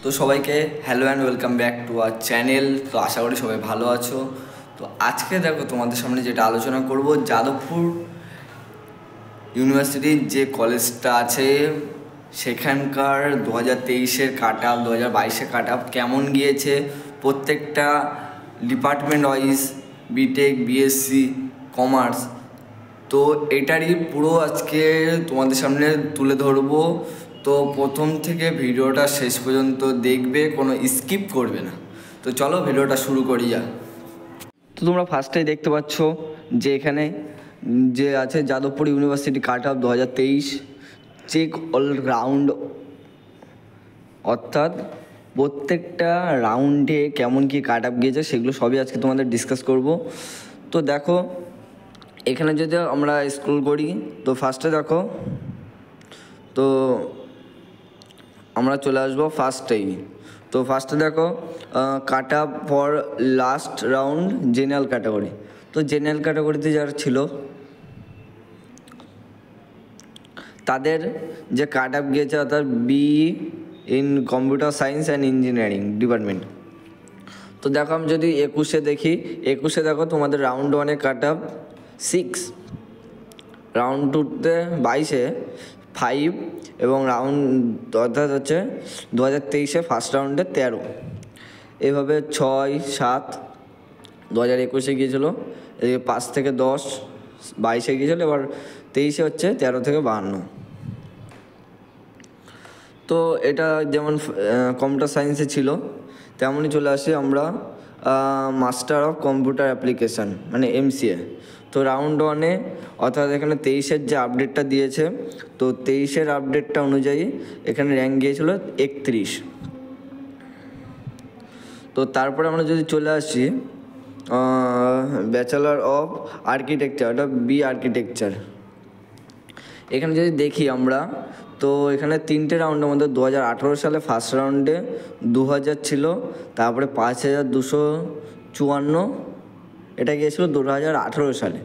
তো সবাইকে hello and welcome back to our channel. তো আশা করি সবাই ভালো আছো। তো আজকে দেখো তোমাদের সামনে যেটা আলোচনা করব, যাদবপুর ইউনিভার্সিটির যে কলেজটা আছে সেখানকার 2023-এর কাট আপ, 2022-এর কাট আপ কেমন গিয়েছে প্রত্যেকটা department wise, BTech, BSc, commerce. তো এটারই পুরো আজকে তোমাদের সামনে তুলে ধরবো। তো প্রথম থেকে ভিডিওটা শেষ পর্যন্ত দেখবে, কোনো স্কিপ করবে না। তো চলো ভিডিওটা শুরু করি যা। তো তোমরা ফার্স্টেই দেখতে পাচ্ছ যে এখানে যে আছে যাদবপুর ইউনিভার্সিটি কাট আপ 2023 চেক অল রাউন্ড, অর্থাৎ প্রত্যেকটা রাউন্ডে কেমন কি কাট আপ গিয়েছে সেগুলো সবই আজকে তোমাদের ডিসকাস করব। তো দেখো এখানে যদি আমরা স্ক্রল করি তো ফার্স্টে দেখো, তো আমরা চলে আসবো ফার্স্টেই। তো ফার্স্টে দেখো cut up for last round general category. তো জেনারেল ক্যাটাগরিতে যারা ছিল তাদের যে কাট আপ গিয়েছে, অর্থাৎ B in computer science and engineering department. তো দেখো আমি যদি 21-এ দেখি, 21-এ দেখো তোমাদের রাউন্ড 1-এ কাট আপ 6, রাউন্ড 2-তে 22-এ 5, এবং রাউন্ড অর্থাৎ হচ্ছে 2023-এ ফার্স্ট রাউন্ডে 13। এভাবে 6, 7 2021-এ গিয়েছিলো, এদিকে 5 থেকে 10 22-এ গিয়েছিলো, এবার 23-এ হচ্ছে 13 থেকে 52। তো এটা যেমন কম্পিউটার সায়েন্সে ছিল তেমনই চলে আসি আমরা মাস্টার অফ কম্পিউটার অ্যাপ্লিকেশান মানে MCA। তো রাউন্ড 1-এ অর্থাৎ এখানে 23-এর যে আপডেটটা দিয়েছে, তো 23-এর আপডেটটা অনুযায়ী এখানে র্যাঙ্ক গিয়েছিল 31। তো তারপরে আমরা যদি চলে আসি ব্যাচেলার অফ আর্কিটেকচার, ওটা বি আর্কিটেকচার। এখানে যদি দেখি আমরা, তো এখানে 3টে রাউন্ডের মধ্যে 2018 সালে ফার্স্ট রাউন্ডে 2000 ছিল, তারপরে 5254 এটা গিয়েছিল 2018 সালে।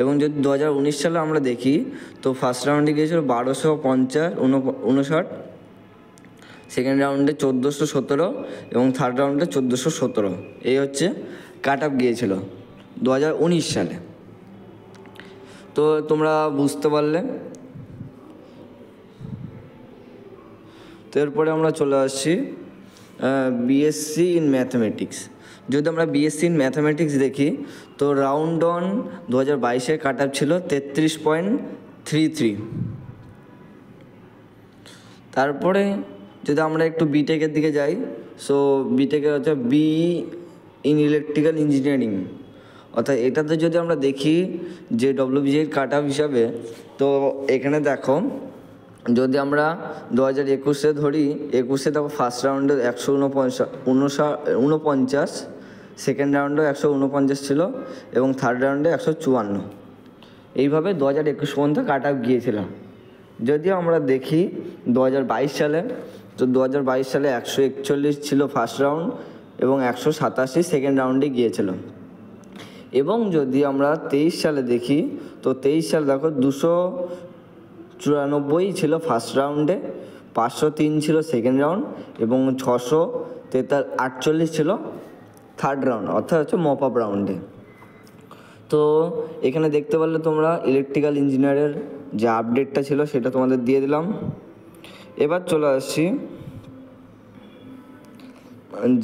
এবং যদি 2019 সালে আমরা দেখি তো ফার্স্ট রাউন্ডে গিয়েছিল 1259, সেকেন্ড রাউন্ডে 1417 এবং থার্ড রাউন্ডে 1417। এই হচ্ছে কাট আপ গিয়েছিল 2019 সালে। তো তোমরা বুঝতে পারলে। তো এরপরে আমরা চলে আসছি বিএসসি ইন ম্যাথামেটিক্স। যদি আমরা বিএসসি ইন ম্যাথামেটিক্স দেখি তো রাউন্ড 1 2022-এর কাট আপ ছিল 33.33। তারপরে যদি আমরা একটু বিটেকের দিকে যাই, সো বিটেকের হচ্ছে বি ইন ইলেকট্রিক্যাল ইঞ্জিনিয়ারিং, অর্থাৎ এটাতে যদি আমরা দেখি যে WBJের কাট আপ হিসাবে, তো এখানে দেখো যদি আমরা 2021-এ ধরি, 21-এ দেখো ফার্স্ট রাউন্ডে 149, সেকেন্ড রাউন্ডে 149 ছিল এবং থার্ড রাউন্ডে 154। এইভাবে 2021 পর্যন্ত কাট আপ গিয়েছিল। যদিও আমরা দেখি 2022 সালে, তো 2022 সালে 141 ছিল ফার্স্ট রাউন্ড এবং 187 সেকেন্ড রাউন্ডে গিয়েছিল। এবং যদি আমরা 23 সালে দেখি তো 23 সালে দেখো 294 ছিল ফার্স্ট রাউন্ডে, 503 ছিল সেকেন্ড রাউন্ড এবং 648 ছিল থার্ড রাউন্ড, অর্থাৎ হচ্ছে মপ আপ রাউন্ডে। তো এখানে দেখতে পারলে তোমরা ইলেকট্রিক্যাল ইঞ্জিনিয়ারের যে আপডেটটা ছিল সেটা তোমাদের দিয়ে দিলাম। এবার চলে আসছি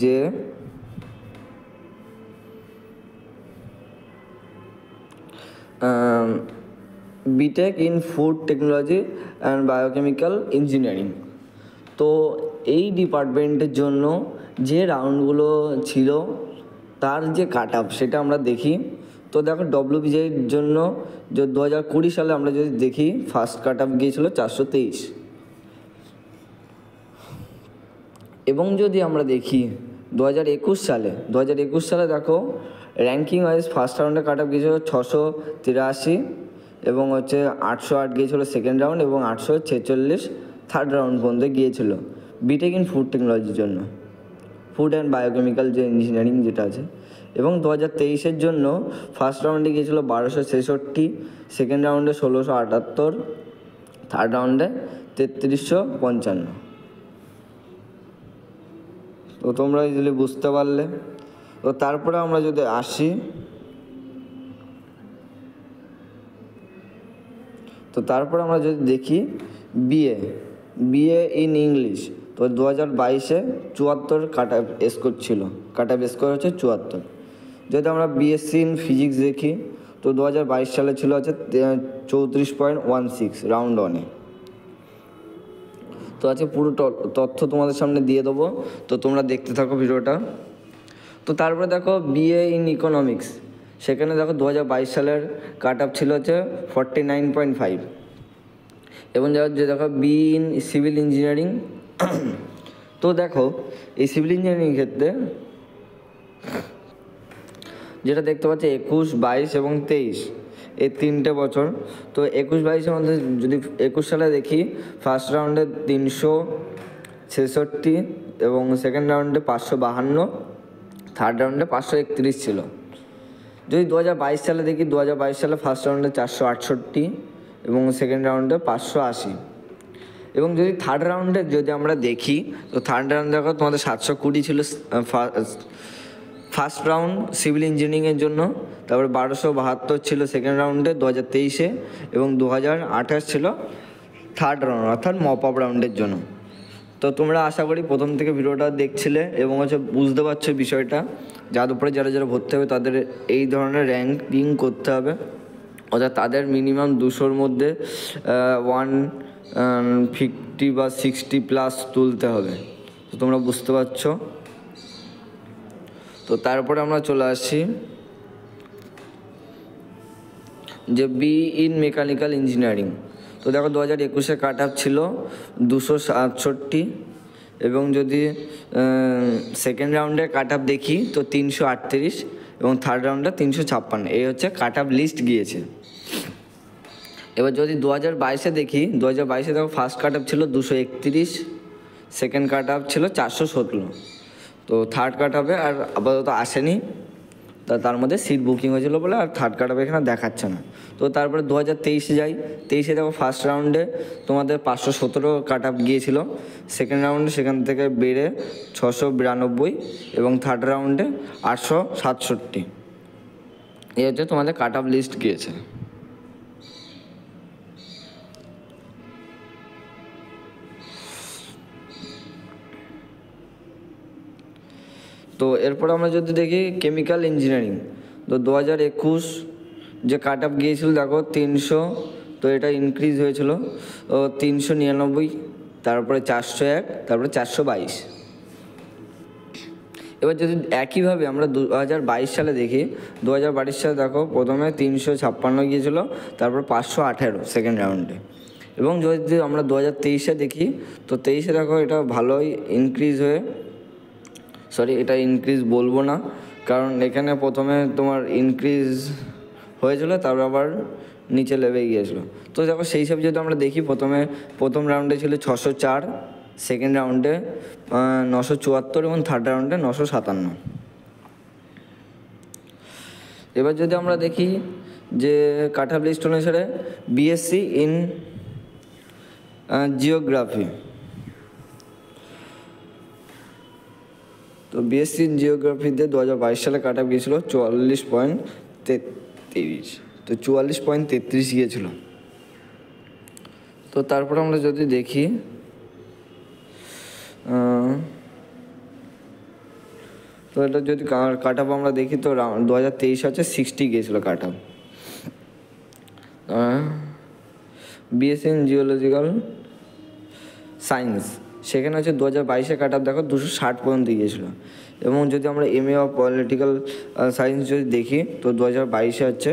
যে BTech in food technology and biochemical engineering. তো এই ডিপার্টমেন্টের জন্য যে রাউন্ডগুলো ছিল তার যে কাট আপ সেটা আমরা দেখি। তো দেখো WBJের জন্য যে 2020 সালে আমরা যদি দেখি ফার্স্ট কাট আপ গিয়েছিল 423। এবং যদি আমরা দেখি 2021 সালে দেখো র্যাঙ্কিং ওয়াইজ ফার্স্ট রাউন্ডে কাট আপ গিয়েছিল 683 এবং হচ্ছে 808 গিয়েছিল সেকেন্ড রাউন্ড এবং 846 থার্ড রাউন্ড পর্যন্ত গিয়েছিল বিটেক ইন ফুড টেকনোলজির জন্য, ফুড অ্যান্ড বায়োকেমিক্যাল যে ইঞ্জিনিয়ারিং যেটা আছে। এবং 2023-এর জন্য ফার্স্ট রাউন্ডে গিয়েছিল 1263, সেকেন্ড রাউন্ডে 1678, থার্ড রাউন্ডে 3355। তো তোমরা ইজিলি বুঝতে পারলে। তো তারপরে আমরা যদি আসি, তো তারপরে আমরা যদি দেখি বিএ ইন ইংলিশ, তো 2022-এ 74 কাট অফ স্কোর ছিল, কাট অফ স্কোর হচ্ছে 74। যদি আমরা বিএসসি ইন ফিজিক্স দেখি, তো 2022 সালে ছিল হচ্ছে 34.16 রাউন্ড 1-এ। তো আছে পুরো তথ্য তোমাদের সামনে দিয়ে দেবো, তো তোমরা দেখতে থাকো ভিডিওটা। তো তারপরে দেখো বিএ ইন ইকোনমিক্স, সেখানে দেখো 2022 সালের কাট অফ ছিল হচ্ছে 49.5। এবং যে দেখো বি ইন সিভিল ইঞ্জিনিয়ারিং, তো দেখো এই সিভিল ইঞ্জিনিয়ারিং ক্ষেত্রে যেটা দেখতে পাচ্ছি 21, 22 এবং 23 এই 3টে বছর। তো 21-22-এর মধ্যে যদি 21 সালে দেখি, ফার্স্ট রাউন্ডে 366 এবং সেকেন্ড রাউন্ডে 552, থার্ড রাউন্ডে 531 ছিল। যদি 2022 সালে দেখি, 2022 সালে ফার্স্ট রাউন্ডে 468 এবং সেকেন্ড রাউন্ডে 580। এবং যদি থার্ড রাউন্ডে যদি আমরা দেখি, তো থার্ড রাউন্ডে দেখো তোমাদের 720 ছিল ফার্স্ট রাউন্ড সিভিল ইঞ্জিনিয়ারিংয়ের জন্য, তারপরে 1272 ছিল সেকেন্ড রাউন্ডে 2023-এ, এবং 2028 ছিল থার্ড রাউন্ড অর্থাৎ মপ আপ রাউন্ডের জন্য। তো তোমরা আশা করি প্রথম থেকে ভিডিওটা দেখছিলে এবং হচ্ছে বুঝতে পারছো বিষয়টা। যার উপরে যারা ভর্তি হবে তাদের এই ধরনের র্যাঙ্কিং করতে হবে, অর্থাৎ তাদের মিনিমাম 200-র মধ্যে 150 বা 60 প্লাস তুলতে হবে। তো তোমরা বুঝতে পারছো। তো তারপরে আমরা চলে আসি যে বি ইন মেকানিক্যাল ইঞ্জিনিয়ারিং। তো দেখো 2021-এ কাট অফ ছিল 267 এবং যদি সেকেন্ড রাউন্ডের কাট অফ দেখি তো 338 এবং থার্ড রাউন্ডে 356। এই হচ্ছে কাট অফ লিস্ট গিয়েছে। এবার যদি 2022-এ দেখি, 2022-এ দেখো ফার্স্ট কাট অফ ছিল 231, সেকেন্ড কাট অফ ছিল 417। তো থার্ড কাট অফে আর আপাতত আসেনি, তার মধ্যে সিট বুকিং হয়েছিল বলে আর থার্ড কাট অফ এখানে দেখাচ্ছে না। তো তারপরে 2023-এ যাই, 23-এ দেখো ফার্স্ট রাউন্ডে তোমাদের 517 কাট অফ গিয়েছিল, সেকেন্ড রাউন্ডে সেখান থেকে বেড়ে 692 এবং থার্ড রাউন্ডে 867। এই হচ্ছে তোমাদের কাট অফ লিস্ট গিয়েছে। তো এরপর আমরা যদি দেখি কেমিক্যাল ইঞ্জিনিয়ারিং, তো 2021 যে কাট অফ গিয়েছিল দেখো 300, তো এটা ইনক্রিজ হয়েছিল 399, তারপরে 401, তারপরে 422। এবার যদি একইভাবে আমরা 2022 সালে দেখি, 2022 সালে দেখো প্রথমে 356 গিয়েছিল, তারপর 518 সেকেন্ড রাউন্ডে। এবং যদি আমরা 2023-এ দেখি, তো 23-এ দেখো এটা ভালোই ইনক্রিজ হয়ে, এটা ইনক্রিজ বলবো না, কারণ এখানে প্রথমে তোমার ইনক্রিজ হয়েছিল, তারপর আবার নিচে লেবে গিয়েছিলো। তো দেখো সেই সব যদি আমরা দেখি, প্রথম রাউন্ডে ছিল 604, সেকেন্ড রাউন্ডে 974 এবং থার্ড রাউন্ডে 957। এবার যদি আমরা দেখি যে কাট অফ লিস্ট অনুসারে বিএসসি ইন জিওগ্রাফি, তো বিএসসি ইন জিওগ্রাফিতে 2022 সালে কাট অফ গিয়েছিল 44.33, তো 44.33 গিয়েছিল। তো তারপর আমরা যদি দেখি, তো এটা যদি কাট অফ আমরা দেখি, তো 2023 হচ্ছে 60 গিয়েছিল cut off. BSc in geological science, সেখানে হচ্ছে 2022-এ কাট অফ দেখো 260 পর্যন্ত গিয়েছিলো। এবং যদি আমরা এমএ অফ পলিটিক্যাল সায়েন্স যদি দেখি, তো 2022-এ হচ্ছে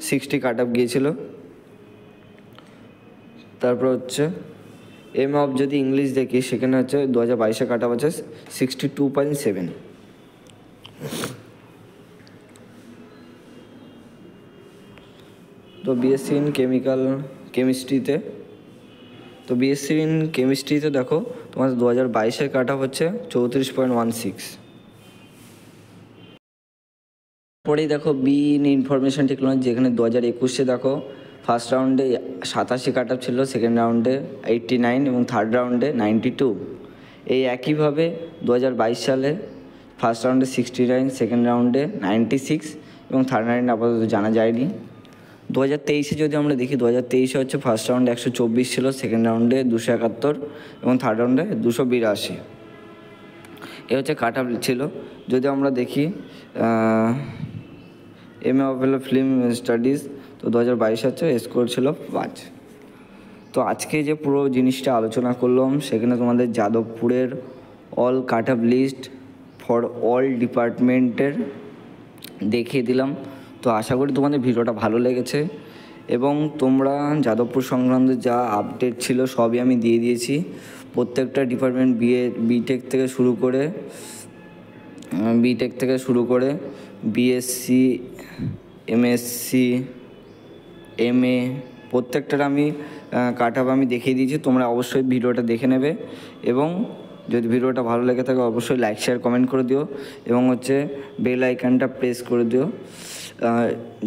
60 কাট অফ গিয়েছিলো। তারপর হচ্ছে এমএ অফ যদি ইংলিশ দেখি, সেখানে হচ্ছে 2022-এ কাট অফ আছে 62.7। তো বিএসসি ইন কেমিস্ট্রিতে, তো বিএসসি ইন কেমিস্ট্রিতে দেখো তোমার 2022-এর কাট অফ হচ্ছে 34.16। পরেই দেখো বি ইন ইনফরমেশন টেকনোলজি, যেখানে 2021-এ দেখো ফার্স্ট রাউন্ডে 87 কাট অফ ছিল, সেকেন্ড রাউন্ডে 89 এবং থার্ড রাউন্ডে 92। এই একইভাবে 2022 সালে ফার্স্ট রাউন্ডে 69, সেকেন্ড রাউন্ডে 96 এবং থার্ড রাউন্ডে আপাতত জানা যায়নি। 2023-এ যদি আমরা দেখি, 2023-এ হচ্ছে ফার্স্ট রাউন্ডে 124 ছিল, সেকেন্ড রাউন্ডে 271 এবং থার্ড রাউন্ডে 282। এ হচ্ছে কাট অফ ছিল। যদি আমরা দেখি MA of ফিল্ম স্টাডিজ, তো 2022 হচ্ছে স্কোর ছিল 5। তো আজকে যে পুরো জিনিসটা আলোচনা করলাম, সেখানে তোমাদের যাদবপুরের all cut off list for all ডিপার্টমেন্টের দেখিয়ে দিলাম। তো আশা করি তোমাদের ভিডিওটা ভালো লেগেছে এবং তোমরা যাদবপুর সংক্রান্ত যা আপডেট ছিল সবই আমি দিয়ে দিয়েছি। প্রত্যেকটা ডিপার্টমেন্ট বিটেক থেকে শুরু করে বিএসসি, এমএসসি, MA প্রত্যেকটার আমি কাট অফ আমি দেখিয়ে দিয়েছি। তোমরা অবশ্যই ভিডিওটা দেখে নেবে এবং যদি ভিডিওটা ভালো লেগে থাকে অবশ্যই লাইক, শেয়ার, কমেন্ট করে দিও এবং হচ্ছে বেল আইকনটা প্রেস করে দিও,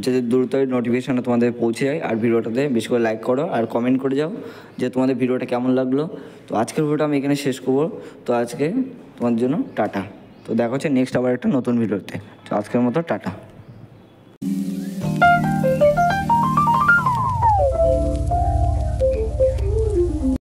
যাতে দ্রুতই নোটিফিকেশানটা তোমাদের পৌঁছে যায়। আর ভিডিওটাতে বেশি করে লাইক করো আর কমেন্ট করে যাও যে তোমাদের ভিডিওটা কেমন লাগলো। তো আজকের ভিডিওটা আমি এখানে শেষ করবো। তো আজকে তোমাদের জন্য টাটা। তো দেখা হচ্ছে নেক্সট আবার একটা নতুন ভিডিওতে। তো আজকের মতো টাটা।